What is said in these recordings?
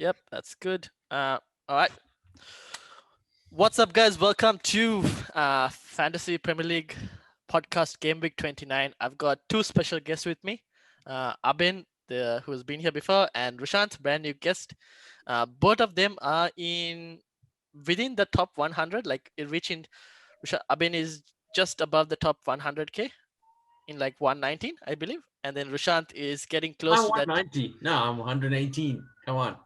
Yep, that's good. All right. What's up, guys? Welcome to Fantasy Premier League podcast Game Week 29. I've got two special guests with me. Abin, who's been here before, and Rushant, brand new guest. Both of them are within the top 100, like reaching. Abin is just above the top 100k in like 119, I believe, and then Rushant is getting close I'm to that. 190. No, I'm 118. Come on.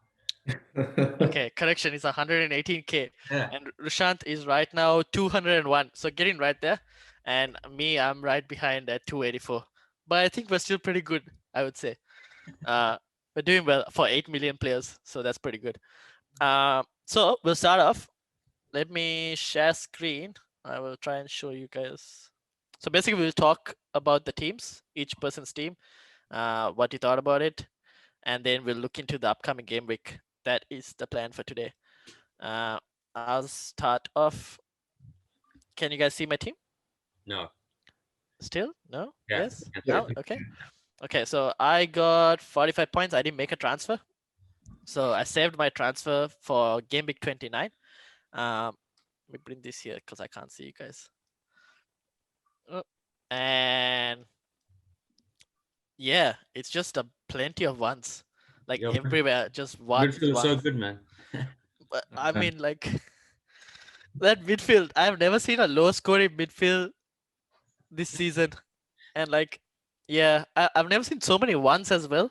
Okay, correction is 118k, Yeah. and Rushant is right now 201. So getting right there, and me, I'm right behind at 284. But I think we're still pretty good, I would say. We're doing well for 8 million players, so that's pretty good. So we'll start off. Let me share screen. I will try and show you guys. So basically, we'll talk about the teams, each person's team, what you thought about it, and then we'll look into the upcoming game week. That is the plan for today. I'll start off. Can you guys see my team? No. Still? No? Yeah. Yes? Yeah. Now? Okay. Okay, so I got 45 points. I didn't make a transfer. So I saved my transfer for game week 29. Let me bring this here because I can't see you guys. Oh, and yeah, it's just a plenty of ones. Like Your everywhere, just ones, midfield is so ones. good, man. But I mean, like that midfield, I've never seen a low scoring midfield this season. And like, yeah, I've never seen so many ones as well.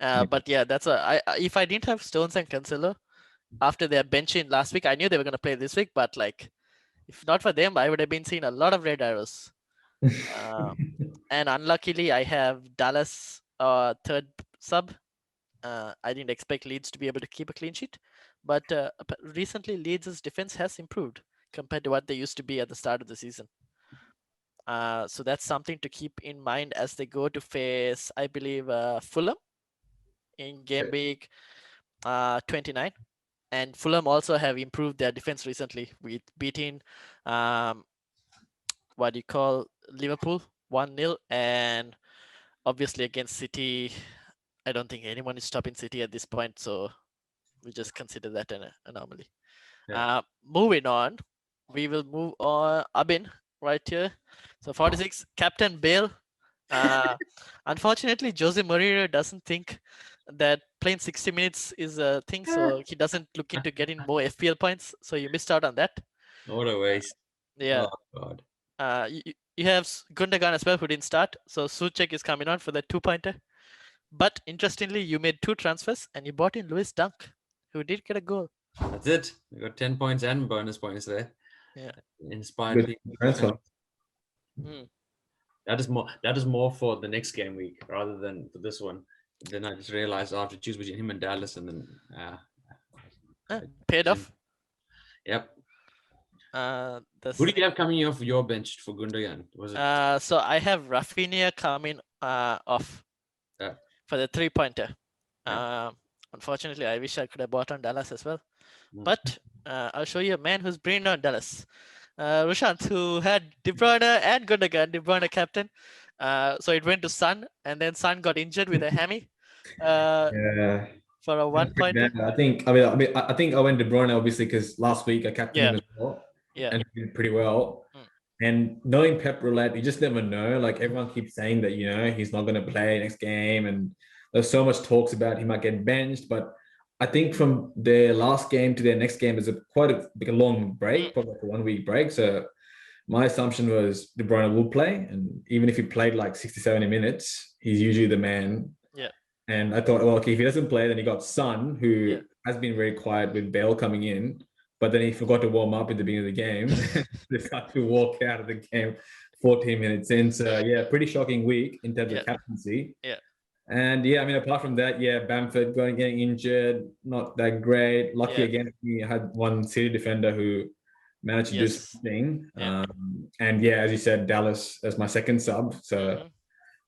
But yeah, if I didn't have Stones and Cancelo after their benching last week, I knew they were gonna play this week. But like, if not for them, I would have been seeing a lot of red arrows. And unluckily, I have Dallas third sub. I didn't expect Leeds to be able to keep a clean sheet, but recently Leeds' defense has improved compared to what they used to be at the start of the season. So that's something to keep in mind as they go to face, I believe, Fulham in game week 29. And Fulham also have improved their defense recently with beating what do you call Liverpool 1-0, and obviously against City. I don't think anyone is stopping City at this point, so we just consider that an anomaly. Yeah. Moving on, we will move on. Abin, right here. So 46, Captain Bale. Unfortunately, Jose Mourinho doesn't think that playing 60 minutes is a thing, so he doesn't look into getting more FPL points. So you missed out on that. What a waste. Yeah. Oh, God. You have Gundogan as well, who didn't start. So Suchek is coming on for the 2-pointer. But interestingly, you made 2 transfers and you bought in Lewis Dunk, who did get a goal. That's it. We got 10 points and bonus points there. Yeah. Inspired Good people. transfer. That is more for the next game week rather than for this one. Then I just realized I have to choose between him and Dallas, and then Paid off. Yep. Who Who did you have coming off your bench for Gundogan? Was it? So I have Rafinha coming off for the 3-pointer. Unfortunately, I wish I could have bought on Dallas as well. But I'll show you a man who's bringing on Dallas. Rushant, who had De Bruyne and Gundogan, De Bruyne captain. So it went to Son, and then Son got injured with a hammy. Yeah. For a 1-pointer. I think I went De Bruyne obviously because last week I captained him as well. Yeah. And he did pretty well. And knowing Pep Roulette, you just never know. Like everyone keeps saying that, he's not going to play next game. And there's so much talks about he might get benched. But I think from their last game to their next game is quite a long break, probably like a 1-week break. So my assumption was De Bruyne will play. And even if he played like 60, 70 minutes, he's usually the man. Yeah. And I thought, well, okay, if he doesn't play, then he got Son, who has been very quiet with Bale coming in. But then he forgot to warm up at the beginning of the game. Decided to walk out of the game 14 minutes in. So, yeah, pretty shocking week in terms of captaincy. Yeah. And, apart from that, Bamford getting injured, not that great. Lucky again, he had one City defender who managed to do something. And, as you said, Dallas as my second sub. So,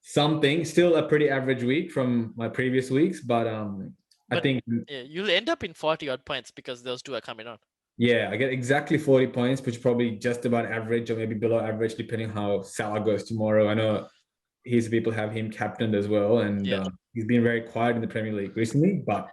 something. Still a pretty average week from my previous weeks. But I think... you'll end up in 40-odd points because those two are coming on. Yeah, I get exactly 40 points, which is probably just about average or maybe below average, depending how Salah goes tomorrow. I know his people have him captained as well, and he's been very quiet in the Premier League recently. But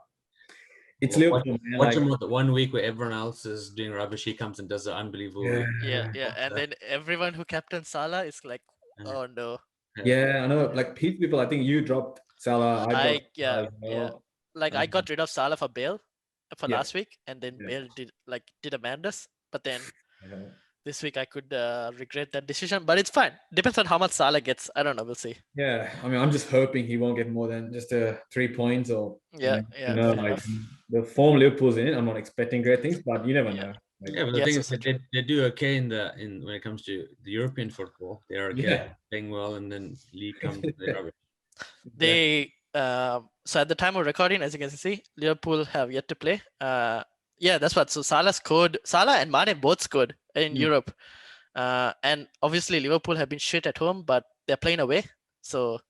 It's Liverpool, man. Watch Like, him with the 1 week where everyone else is doing rubbish. He comes and does an unbelievable week. Yeah. And then everyone who captained Salah is like, oh no. Yeah, I know. Like people, I think you dropped Salah. I dropped Salah as Yeah. well. Like I got rid of Salah for Bale for Yeah. last week, and then Yeah. Bale did a madness. But then Yeah. this week I could regret that decision. But it's fine. Depends on how much Salah gets. I don't know. We'll see. Yeah, I mean, I'm just hoping he won't get more than just 3 points or Yeah. you know, Fair like enough. the form Liverpool's in. I'm not expecting great things, but you never Yeah. know. Like, Yeah, but the Yes, thing yes, is that they do okay in when it comes to the European football. They are okay, Yeah. playing well, and then league comes. They're rubbish. They so at the time of recording, as you can see, Liverpool have yet to play. Yeah, that's what. So Salah and Mane both scored in Europe. And obviously Liverpool have been shit at home, but they're playing away. So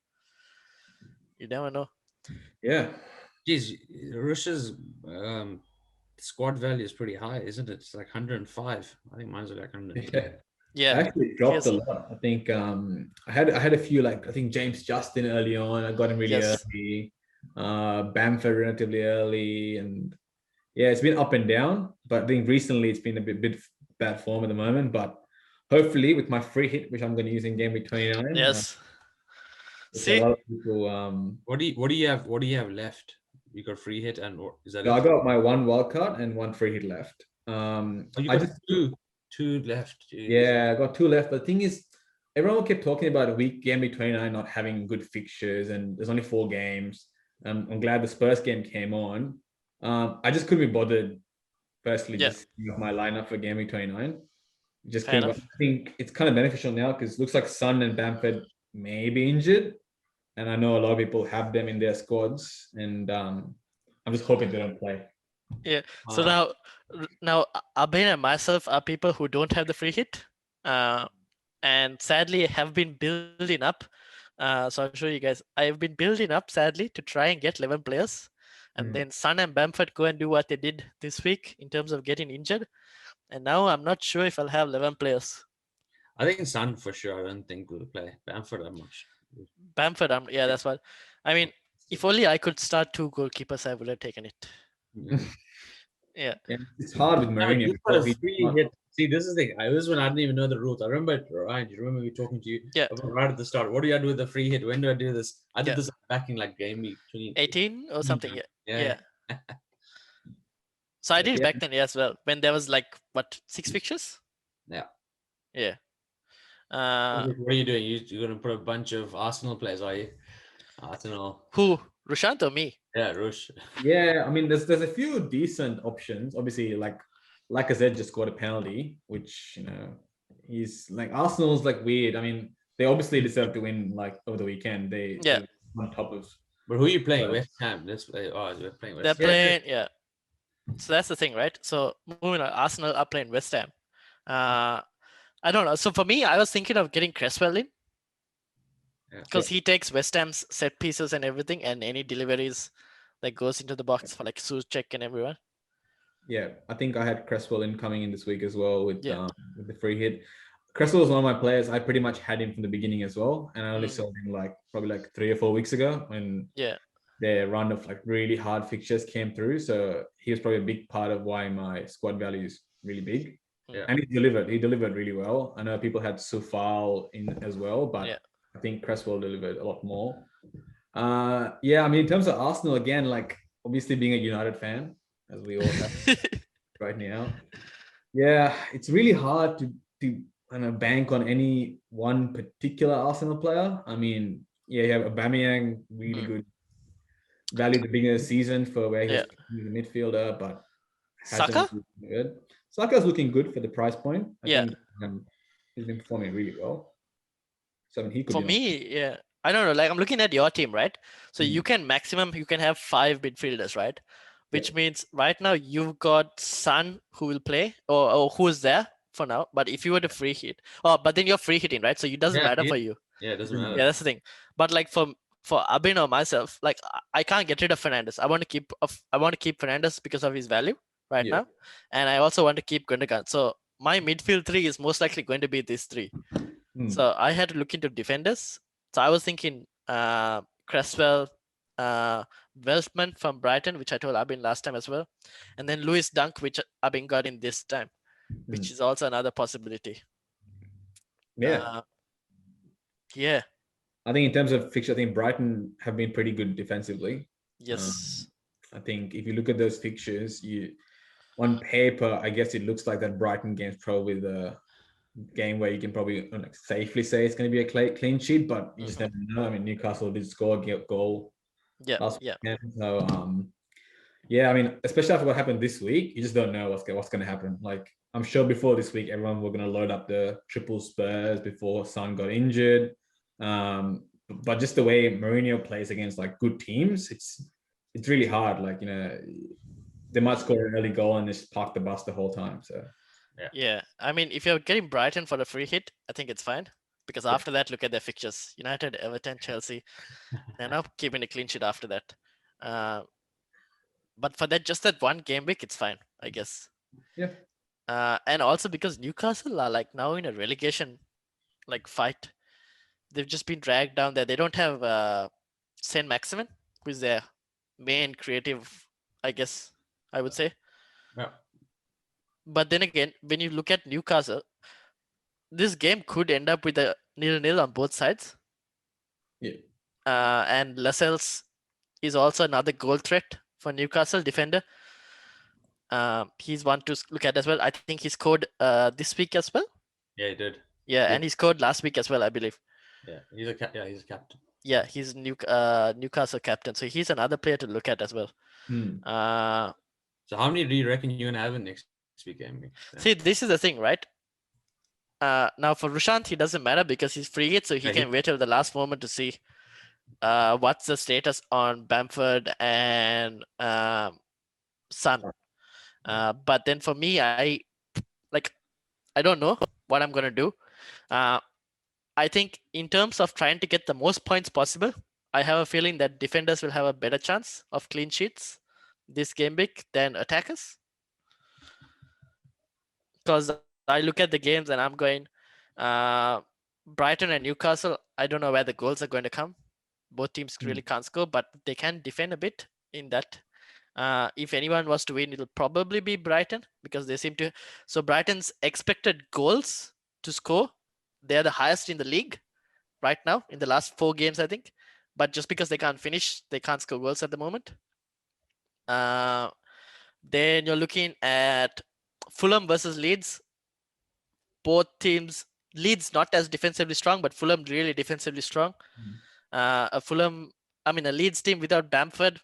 you never know. Yeah. Geez, Russia's squad value is pretty high, isn't it? It's like 105. I think mine's like 110. Yeah. Yeah. I actually dropped Yes. a lot. I think I had a few, like I think James Justin early on. I got him really Yes. early. Bamford relatively early, and yeah, it's been up and down. But I think recently it's been a bit bad form at the moment. But hopefully with my free hit, which I'm going to use in game week 29. Yes. there's See, a lot of people. What do you have? What do you have left? You got free hit, and is that So I it? got my one wild card and one free hit left. Oh, you I got just two left. Jeez. Yeah, I got 2 left. But the thing is, everyone kept talking about game week 29 not having good fixtures, and there's only 4 games. I'm glad the Spurs game came on. I just couldn't be bothered, personally, Yeah. just setting up my lineup for game week 29. Just Fair couldn't. enough. I think it's kind of beneficial now because it looks like Son and Bamford may be injured, and I know a lot of people have them in their squads, and I'm just hoping they don't play. Yeah. So now Abhin and myself are people who don't have the free hit, and sadly have been building up. So I'll show you guys. I've been building up sadly to try and get 11 players, and then Son and Bamford go and do what they did this week in terms of getting injured, and now I'm not sure if I'll have 11 players. I think Son for sure. I don't think will play. Bamford that much. Bamford, yeah, that's what. I mean, if only I could start 2 goalkeepers, I would have taken it. Yeah. It's hard with Mourinho. You got a free hit. See, this is the thing. This is when I didn't even know the rules. I remember, Ryan, you remember me talking to you about right at the start. What do I do with the free hit? When do I do this? I did this back in like game week 18 or something. Yeah. Yeah. So I did it back then as well, when there was like, what, 6 fixtures? Yeah. Yeah. What are you doing? You're going to put a bunch of Arsenal players, are you? Arsenal. Who? Rushant or me? Yeah, Rush. Yeah, I mean, there's a few decent options. Obviously, like I said, just scored a penalty, which, you know, he's like, Arsenal's like weird. I mean, they obviously deserve to win like over the weekend. They're on top of. But who are you playing? West Ham. They're playing West Ham. They're playing, yeah. So that's the thing, right? So moving on, Arsenal are playing West Ham. I don't know. So for me, I was thinking of getting Cresswell in, because he takes West Ham's set pieces and everything, and any deliveries that goes into the box for like Souček and everyone. Yeah, I think I had Cresswell in coming in this week as well with the free hit. Cresswell is one of my players. I pretty much had him from the beginning as well, and I only sold him probably 3 or 4 weeks ago when their run of like really hard fixtures came through. So he was probably a big part of why my squad value is really big. Yeah. And he delivered really well. I know people had Sufal in as well, but I think Cresswell delivered a lot more. I mean, in terms of Arsenal, again, like obviously being a United fan, as we all have right now. Yeah, it's really hard to bank on any one particular Arsenal player. I mean, you have Aubameyang, really good value at the beginning of the season for where he's a midfielder, but Saka? Good. Saka's looking good for the price point. I think he's been performing really well. So I mean, he could. For me, I don't know. Like I'm looking at your team, right? So you can have 5 midfielders, right? Which means right now you've got Son who will play or who is there for now. But if you were to free hit, but then you're free hitting, right? So it doesn't matter for you. Yeah, it doesn't matter. Yeah, that's the thing. But like for Abin or myself, like I can't get rid of Fernandes. I want to keep Fernandes because of his value right now, and I also want to keep Gundogan. So my midfield 3 is most likely going to be these 3. So I had to look into defenders. So I was thinking Cresswell, Welshman from Brighton, which I told Abin last time as well, and then Lewis Dunk, which Abin got in this time, which is also another possibility. Yeah. Yeah. I think in terms of fixture, I think Brighton have been pretty good defensively. Yes. I think if you look at those fixtures, on paper, I guess it looks like that Brighton game's probably the game where you can probably safely say it's going to be a clean sheet, but you just never know. I mean, Newcastle did score a goal last weekend, so yeah. I mean, especially after what happened this week, you just don't know what's going to happen. Like, I'm sure before this week, everyone were going to load up the triple Spurs before Son got injured. But just the way Mourinho plays against like good teams, it's really hard. Like, they might score an early goal and just park the bus the whole time. So yeah. I mean, if you're getting Brighton for a free hit, I think it's fine. Because after that, look at their fixtures: United, Everton, Chelsea. They're not keeping a clean sheet after that. But for just that one game week, it's fine, I guess. Yeah. And also because Newcastle are like now in a relegation like fight. They've just been dragged down there. They don't have Saint Maximin, who's their main creative, I guess I would say. Yeah. But then again, when you look at Newcastle, this game could end up with a 0-0 on both sides. Yeah. And Lascelles is also another goal threat for Newcastle defender. He's one to look at as well. I think he scored this week as well. Yeah, he did. Yeah, and he scored last week as well, I believe. Yeah, he's a captain. Yeah, he's Newcastle captain, so he's another player to look at as well. So how many do you reckon you're gonna have in next week game? Yeah. See, this is the thing, right? Now for Rushant, he doesn't matter because he's free hit, so he can wait till the last moment to see what's the status on Bamford and Son. But then for me, I don't know what I'm gonna do. I think in terms of trying to get the most points possible, I have a feeling that defenders will have a better chance of clean sheets this game week than attackers. Because I look at the games and I'm going, Brighton and Newcastle, I don't know where the goals are going to come. Both teams really can't score, but they can defend a bit in that. If anyone was to win, it'll probably be Brighton because they seem to. So Brighton's expected goals to score, they're the highest in the league right now in the last 4 games, I think. But just because they can't finish, they can't score goals at the moment. Then you're looking at Fulham versus Leeds. Both teams, Leeds not as defensively strong, but Fulham really defensively strong. A Leeds team without Bamford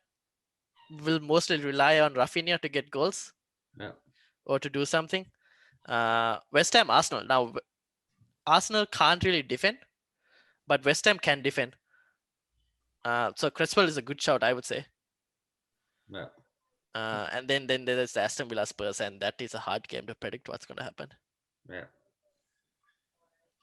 will mostly rely on Rafinha to get goals or to do something. West Ham, Arsenal. Now, Arsenal can't really defend, but West Ham can defend. So Cresswell is a good shout, I would say. Yeah. And then there's the Aston Villa Spurs, and that is a hard game to predict what's going to happen. Yeah.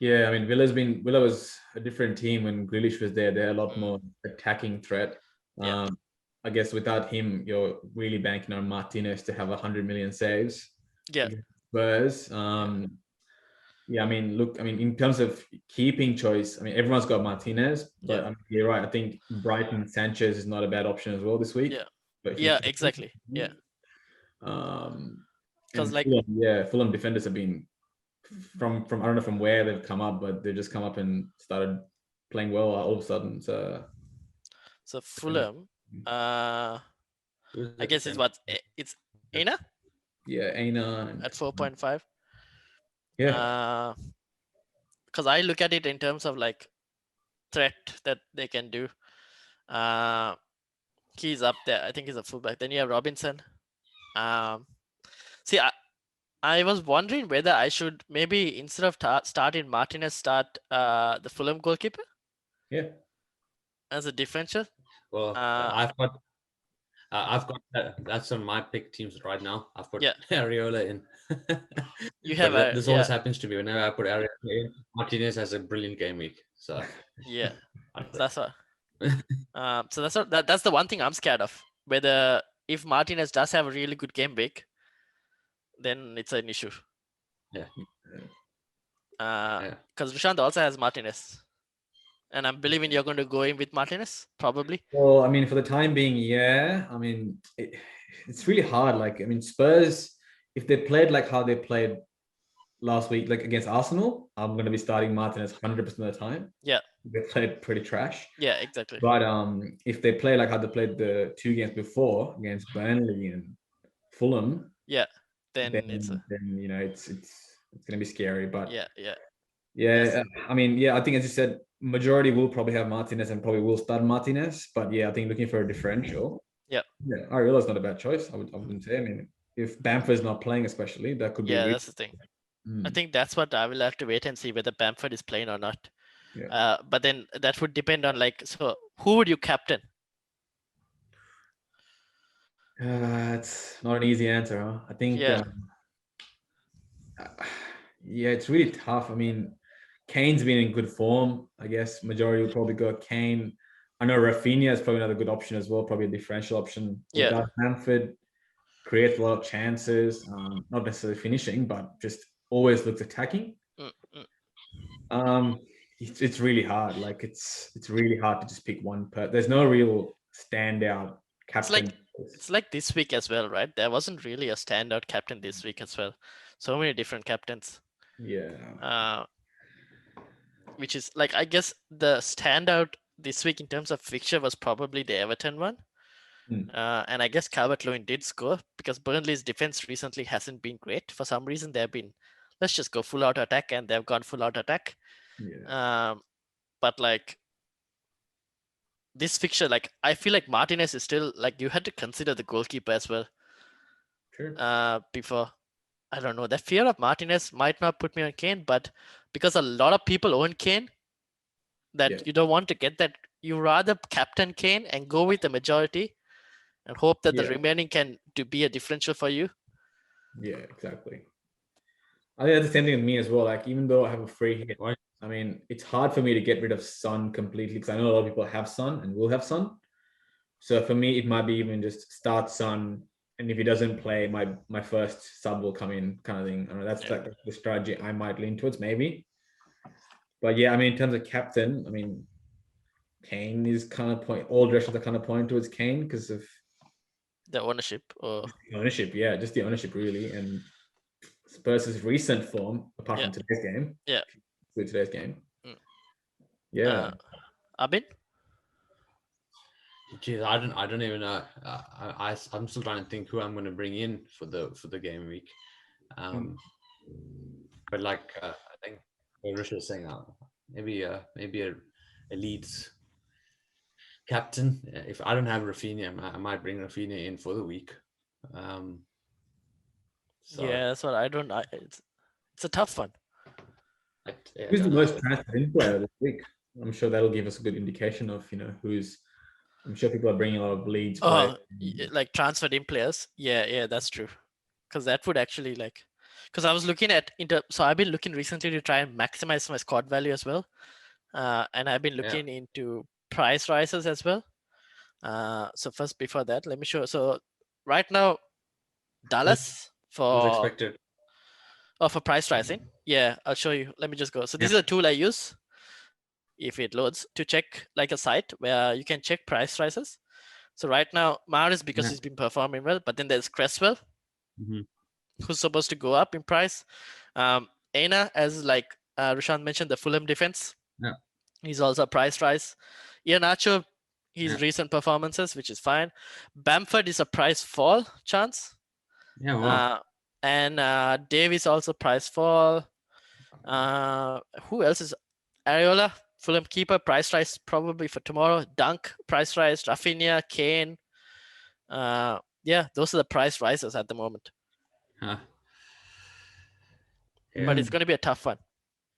Yeah, I mean, Villa was a different team when Grealish was there. They're a lot more attacking threat. I guess without him, you're really banking on Martinez to have 100 million saves. Yeah. Spurs. Yeah, I mean, in terms of keeping choice, I mean, everyone's got Martinez, but you're right. I think Brighton Sanchez is not a bad option as well this week. Yeah, exactly. Yeah. Because Fulham defenders have been from I don't know from where they've come up, but they've just come up and started playing well all of a sudden. So Fulham, I guess it's Aina? Yeah, Aina at 4.5. Yeah. Because I look at it in terms of like threat that they can do. He's up there. I think he's a fullback. Then you have Robinson. See, I was wondering whether I should maybe instead of starting Martinez, start the Fulham goalkeeper. Yeah. As a differential. Well, I've got that's on my pick teams right now. I've put Areola in. You have this always happens to me whenever I put Areola in. Martinez has a brilliant game week, so yeah, that's what. So that's the one thing I'm scared of. Whether if Martinez does have a really good game week, then it's an issue. Yeah. Because Rushant also has Martinez And I'm believing you're going to go in with Martinez, probably. Well, I mean, for the time being, yeah. I mean, it's really hard. Like, I mean, Spurs, if they played like how they played last week, like against Arsenal, I'm going to be starting Martinez 100% of the time. Yeah. They played pretty trash. Yeah, exactly. But if they play like how they played the 2 games before against Burnley and Fulham, yeah, then it's going to be scary. But yeah. Yeah, I mean, yeah, I think as you said, majority will probably have Martinez and probably will start Martinez. But yeah, I think looking for a differential. Yeah. Yeah, I realize not a bad choice. I wouldn't say. I mean, if Bamford's not playing, especially, that could be. Yeah, that's the thing. I think that's what I will have to wait and see whether Bamford is playing or not. Yeah. But then that would depend on so who would you captain? It's not an easy answer. Huh? I think. Yeah. Yeah, it's really tough. I mean, Kane's been in good form. I guess majority will probably go Kane. I know Rafinha is probably another good option as well, probably a differential option. Yeah. Bamford creates a lot of chances, not necessarily finishing, but just always looks attacking. It's really hard. Like it's really hard to just pick one there's no real standout captain. It's like this week as well, right? There wasn't really a standout captain this week as well. So many different captains. Yeah. Which is like, I guess the standout this week in terms of fixture was probably the Everton one. And I guess Calvert-Lewin did score because Burnley's defense recently hasn't been great. For some reason, they've been, let's just go full out attack, and they've gone full out attack. Yeah. But like this fixture, like I feel like Martinez is still like you had to consider the goalkeeper as well. Sure. Before, I don't know, that fear of Martinez might not put me on Kane, but because a lot of people own Kane, that you don't want to get that. You rather captain Kane and go with the majority and hope that the remaining can be a differential for you. Yeah, exactly. I think that's the same thing with me as well. Like, even though I have a free hit, I mean, it's hard for me to get rid of Son completely because I know a lot of people have Son and will have Son. So for me, it might be even just start Son, and if he doesn't play, my first sub will come in, kind of thing. I know that's like the strategy I might lean towards, maybe. But yeah, I mean, in terms of captain, I mean, Kane is kind of all directions are kind of pointing towards Kane because of the ownership. Yeah, just the ownership really, and Spurs' recent form, apart from today's game. Yeah. With today's game. Yeah. Abin? Geez, I don't even know. I'm still trying to think who I'm going to bring in for the game week. But like I think Risha was saying, maybe a Leeds captain. If I don't have Rafinha, I might bring Rafinha in for the week. Yeah, that's what I don't. It's a tough one. Who's the most transferred in player this week? I'm sure that'll give us a good indication of who's. I'm sure people are bringing a lot of Leeds players. Like transferred in players. Yeah, that's true. Because that would actually because I was looking at so I've been looking recently to try and maximize my squad value as well, and I've been looking into price rises as well. So first, before that, let me show. So right now, Dallas for expected. For price rising. Yeah, I'll show you. Let me just go. So this is a tool I use, if it loads, to check like a site where you can check price rises. So right now, Mahrez, because he's been performing well, but then there's Cresswell, who's supposed to go up in price. Aina, as like Rushan mentioned, the Fulham defense. Yeah. He's also a price rise. Iheanacho, his recent performances, which is fine. Bamford is a price fall chance. Yeah, wow. And Davies also price fall. Who else is Areola, Fulham keeper, price rise probably for tomorrow. Dunk, price rise. Rafinha, Kane. Yeah, those are the price rises at the moment. Yeah. But it's going to be a tough one.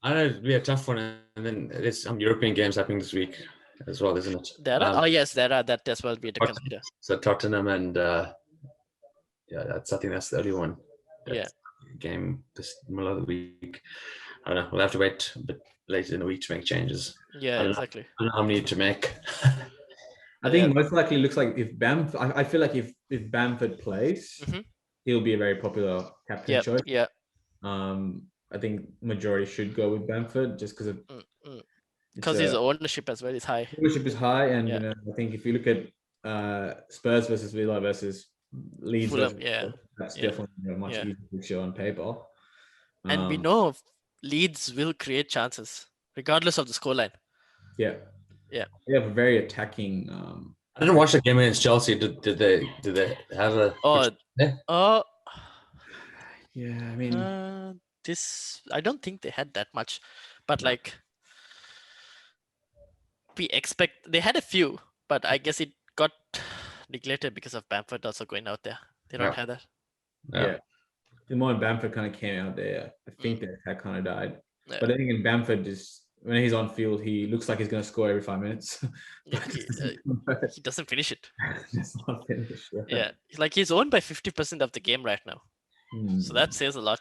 I know it'll be a tough one, and then there's some European games happening this week as well, isn't it? There are. Yes, there are. That as well be to consider. So Tottenham and I think that's the only one. Game this middle of the week. I don't know. We'll have to wait a bit later in the week to make changes. Yeah, exactly. I don't know how many to make. I think most likely looks like if Bamford. I feel like if Bamford plays, he'll be a very popular captain choice. Yeah. I think majority should go with Bamford just because of because his ownership as well is high. Ownership is high, and Yeah. I think if you look at Spurs versus Villa versus Leeds, Fulham, versus, yeah. that's Yeah. definitely a much Yeah. easier picture on paper. And we know Leeds will create chances regardless of the scoreline. Yeah. Yeah. They have a very attacking. I didn't watch the game against Chelsea. Did they have a? Yeah, I mean, this I don't think they had that much, but like we expect they had a few, but I guess it got neglected because of Bamford also going out there. They don't have that. Yeah. The moment Bamford kind of came out there, I think the attack kind of died. Yeah. But I think in Bamford, just when he's on field, he looks like he's going to score every 5 minutes. Yeah, he doesn't finish it. That's not finished. Yeah, like he's owned by 50% of the game right now. So that says a lot.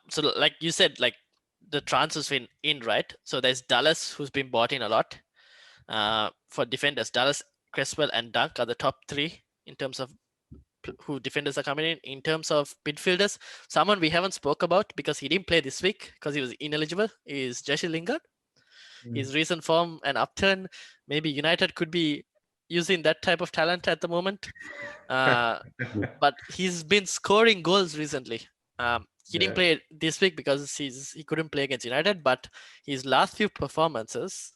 So like you said, like the transfers in, right? So there's Dallas, who's been bought in a lot. For defenders, Dallas, Cresswell, and Dunk are the top 3 in terms of who defenders are coming in. In terms of midfielders, someone we haven't spoke about because he didn't play this week because he was ineligible is Jesse Lingard. His recent form and upturn, maybe United could be using that type of talent at the moment. But he's been scoring goals recently. He didn't play this week because he couldn't play against United, but his last few performances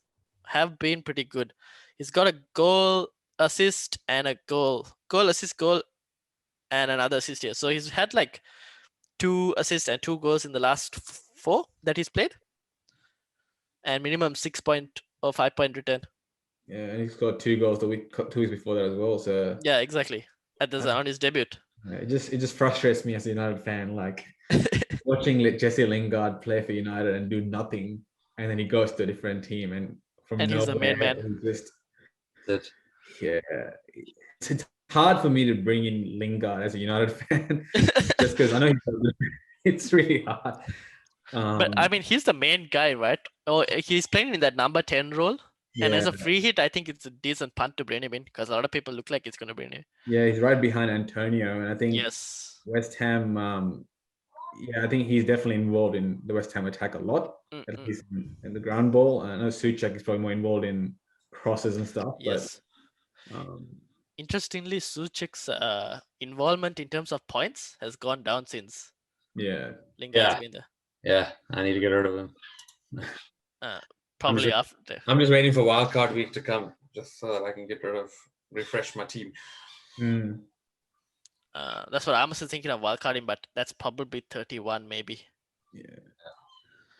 have been pretty good. He's got a goal, assist, and a goal, assist, goal, and another assist here. So he's had like 2 assists and 2 goals in the last 4 that he's played, and minimum 6 point or 5 point return. Yeah, and he's got 2 goals 2 weeks before that as well. So yeah, exactly. On his debut. It just frustrates me as a United fan, like watching Jesse Lingard play for United and do nothing, and then he goes to a different team, and he's the main man. It's hard for me to bring in Lingard as a United fan, just because I know it's really hard. But I mean, he's the main guy, right? Oh, he's playing in that number 10 role. Yeah. And as a free hit, I think it's a decent punt to bring him in because a lot of people look like it's going to bring him. Yeah, he's right behind Antonio, and I think West Ham. I think he's definitely involved in the West Ham attack a lot. At least in the ground ball. I know Souček is probably more involved in crosses and stuff. Yes. But, interestingly, Souček's involvement in terms of points has gone down since. Lingard's been there. Yeah, I need to get rid of him. Probably after. I'm just waiting for wildcard week to come, just so that I can refresh my team. That's what I'm also thinking of wildcarding, but that's probably 31 maybe. Yeah.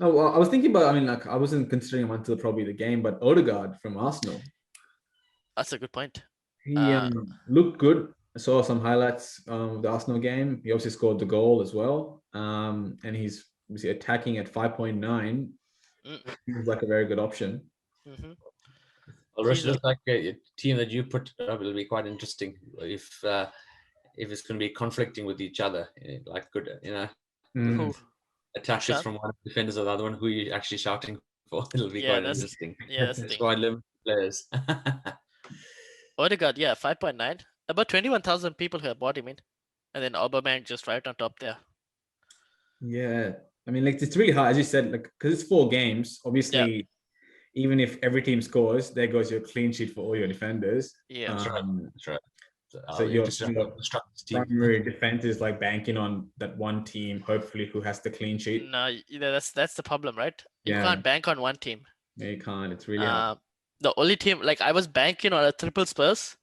Oh, well, I was thinking about. I mean, like I wasn't considering him until probably the game, but Odegaard from Arsenal. That's a good point. He looked good. I saw some highlights of the Arsenal game. He obviously scored the goal as well, and he's attacking at 5.9. Seems like a very good option. Well, Rush looks like a team that you put up will be quite interesting if it's going to be conflicting with each other, like good, attackers from one, defenders of the other one. Who you're actually shouting for? It'll be quite interesting. Yeah, that's it's quite limited players. Odegaard, 5.9. About 21,000 people who have bought him in, and then Aubameyang just right on top there. Yeah. I mean, like it's really hard, as you said, like because it's 4 games. Obviously, even if every team scores, there goes your clean sheet for all your defenders. Yeah, that's right. So your primary defense is like banking on that one team, hopefully, who has the clean sheet. No, that's the problem, right? You can't bank on one team. No, you can't. It's really hard. The only team, like I was banking on a triple Spurs,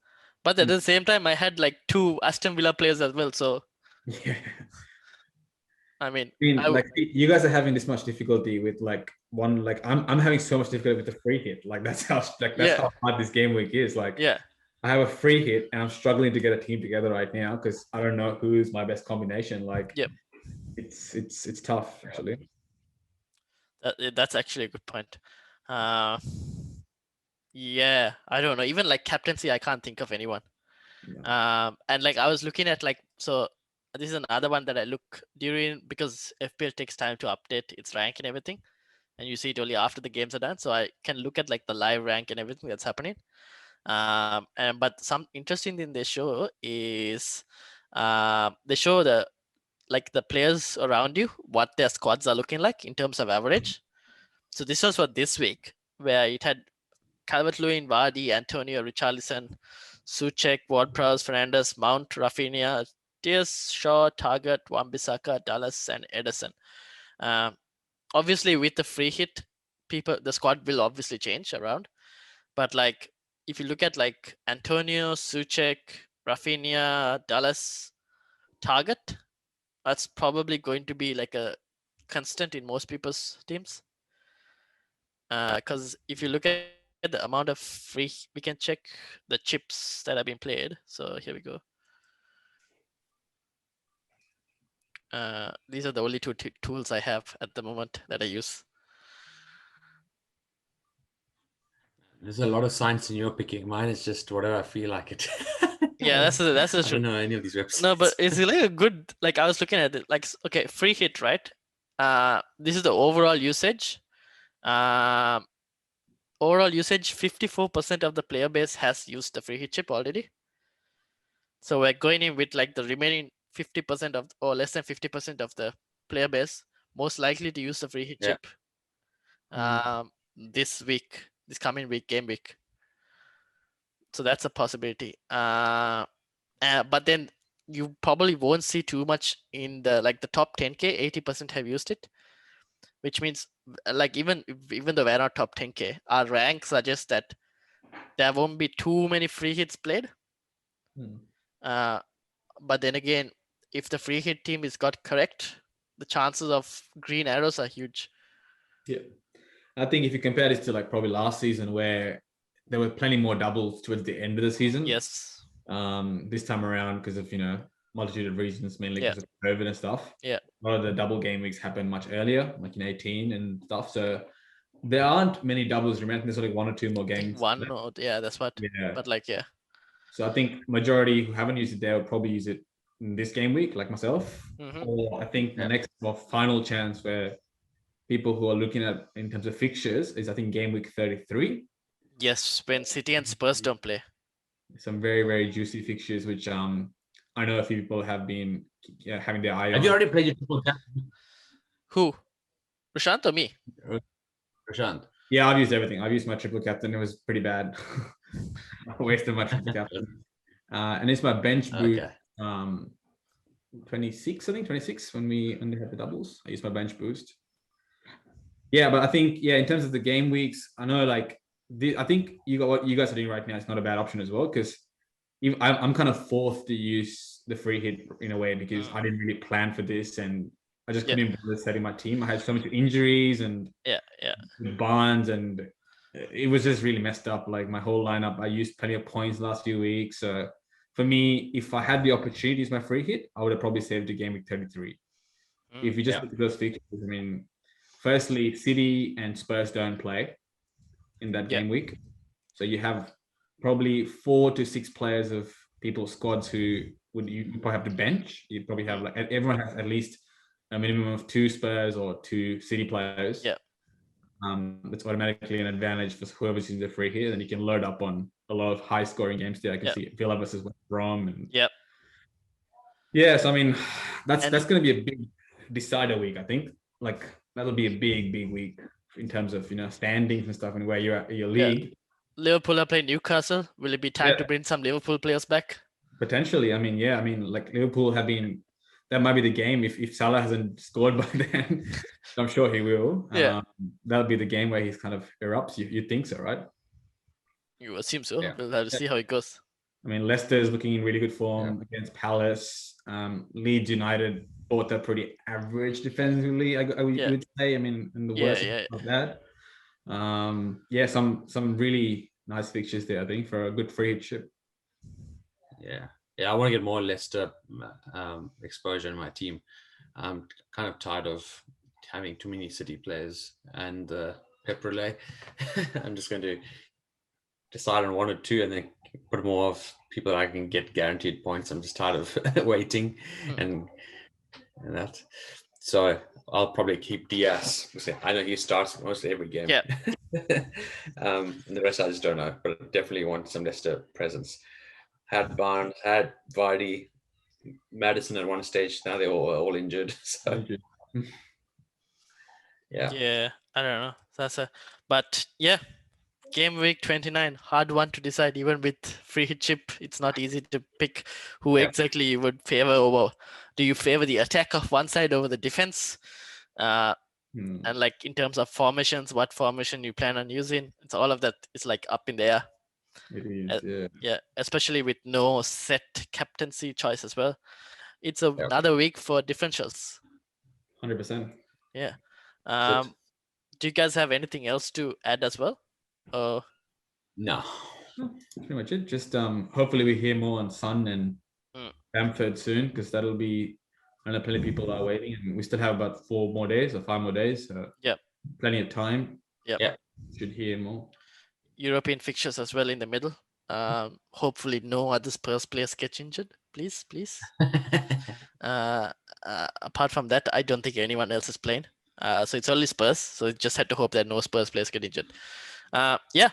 but at the same time, I had like 2 Aston Villa players as well. So yeah. I mean, like you guys are having this much difficulty with like one. Like I'm having so much difficulty with the free hit. Like that's how hard this game week is. Like I have a free hit and I'm struggling to get a team together right now because I don't know who is my best combination. Like it's tough actually. That's actually a good point. Yeah, I don't know. Even like captaincy, I can't think of anyone. And like I was looking at this is another one that I look during because FPL takes time to update its rank and everything, and you see it only after the games are done. So I can look at like the live rank and everything that's happening. But some interesting thing they show is they show the players around you, what their squads are looking like in terms of average. So this was for this week. where it had Calvert-Lewin, Vardy, Antonio, Richarlison, Soucek, Ward-Prowse, Fernandes, Mount, Rafinha, Diaz, Shaw, Target, Wan-Bissaka, Dallas, and Ederson. Obviously, with the free hit, the squad will obviously change around. But like, if you look at like Antonio, Soucek, Rafinha, Dallas, Target, that's probably going to be like a constant in most people's teams. Because if you look at the amount of free, we can check the chips that have been played. So here we go. These are the only two tools I have at the moment that I use. There's a lot of science in your picking. Mine is just whatever I feel like it. Yeah, that's I true. don't know any of these websites. No, but it's like a good. Like I was looking at it. Like okay, free hit, right? This is the overall usage. Overall usage, 54% of the player base has used the free hit chip already. So we're going in with like the remaining 50% of, or less than 50% of the player base, most likely to use the free hit chip. This coming week, game week. So that's a possibility. But then you probably won't see too much in the like the top 10k. 80% have used it, which means like even though we're not top 10k, our rank suggests that there won't be too many free hits played. But then again, if the free hit team is got correct, the chances of green arrows are huge. Yeah, I think if you compare this to like probably last season where there were plenty more doubles towards the end of the season. Yes. This time around, because of multitude of reasons, mainly because of COVID and stuff. Yeah. A lot of the double game weeks happened much earlier, like in 18 and stuff. So there aren't many doubles remaining. There's only one or two more games. That's what. Yeah. But like, yeah. So I think majority who haven't used it there will probably use it in this game week, like myself. Or I think the next final chance where people who are looking at in terms of fixtures is I think game week 33. Yes, when City and Spurs don't play. Some very, very juicy fixtures, which I know a few people have been having their eye on. Have you already played your triple captain? Who? Prashant or me? Prashant. Yeah, I've used everything. I've used my triple captain. It was pretty bad. I wasted my triple captain. And it's my bench boost. 26, I think 26 when we had the doubles. I used my bench boost. Yeah, but I think in terms of the game weeks, I know like I think what you guys are doing right now is not a bad option as well, because I'm kind of forced to use the free hit in a way because I didn't really plan for this and I just couldn't bother setting my team. I had so many injuries and Barnes, and it was just really messed up. Like my whole lineup, I used plenty of points last few weeks. So for me, if I had the opportunity to use my free hit, I would have probably saved the game week 33. If you just look at those fixtures, I mean, firstly, City and Spurs don't play in that game week. So you have probably 4 to 6 players of people's squads who you probably have to bench. You probably have like everyone has at least a minimum of 2 Spurs or 2 City players. Yeah. It's automatically an advantage for whoever's using the free hit, and you can load up on a lot of high scoring games there. I can see Villa versus West Brom and yes, I mean that's going to be a big decider week. I think like that'll be a big week in terms of standings and stuff and where you're at your league. Liverpool are playing Newcastle. Will it be time to bring some Liverpool players back? Potentially. I mean, like Liverpool have been. That might be the game if Salah hasn't scored by then. I'm sure he will. That'll be the game where he's kind of erupts. You think so, right? You assume so. We'll have to see how it goes. I mean, Leicester is looking in really good form against Palace. Leeds United both are pretty average defensively. I would say. I mean, in the worst of that. Some really nice fixtures there. I think for a good free hit chip. I want to get more Leicester exposure in my team. I'm kind of tired of having too many City players and Pep Relay. I'm just going to decide on 1 or 2 and then put more of people that I can get guaranteed points. I'm just tired of waiting and that. So I'll probably keep Diaz. I know he starts most every game. And the rest I just don't know, but I definitely want some Leicester presence. Had Barnes, had Vardy, Madison at one stage. Now they're all injured. So I don't know. But yeah, game week 29, hard one to decide. Even with free hit chip, it's not easy to pick who exactly you would favor over. Do you favor the attack of one side over the defense? And like in terms of formations, what formation you plan on using? It's all of that is like up in the air. It is, yeah. Yeah, especially with no set captaincy choice as well. It's another week for differentials. 100%. Yeah. Do you guys have anything else to add as well? No. Pretty much it. Just hopefully we hear more on Sun and Bamford soon, because that'll be. I know plenty of people are waiting, and we still have about 4 more days or 5 more days. So plenty of time. Yeah. Should hear more. European fixtures as well in the middle. Hopefully no other Spurs players get injured. Please. Apart from that, I don't think anyone else is playing. So it's only Spurs. So I just had to hope that no Spurs players get injured. Yeah.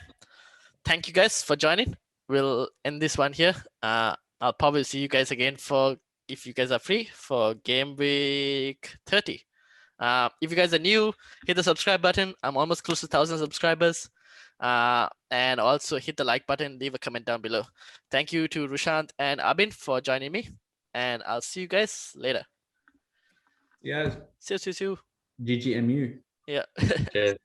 Thank you guys for joining. We'll end this one here. I'll probably see you guys again if you guys are free for game week 30. If you guys are new, hit the subscribe button. I'm almost close to 1,000 subscribers. And also hit the like button, leave a comment down below. Thank you to Rushant and Abin for joining me. And I'll see you guys later. Yeah. See you. GGMU. Yeah. Cheers.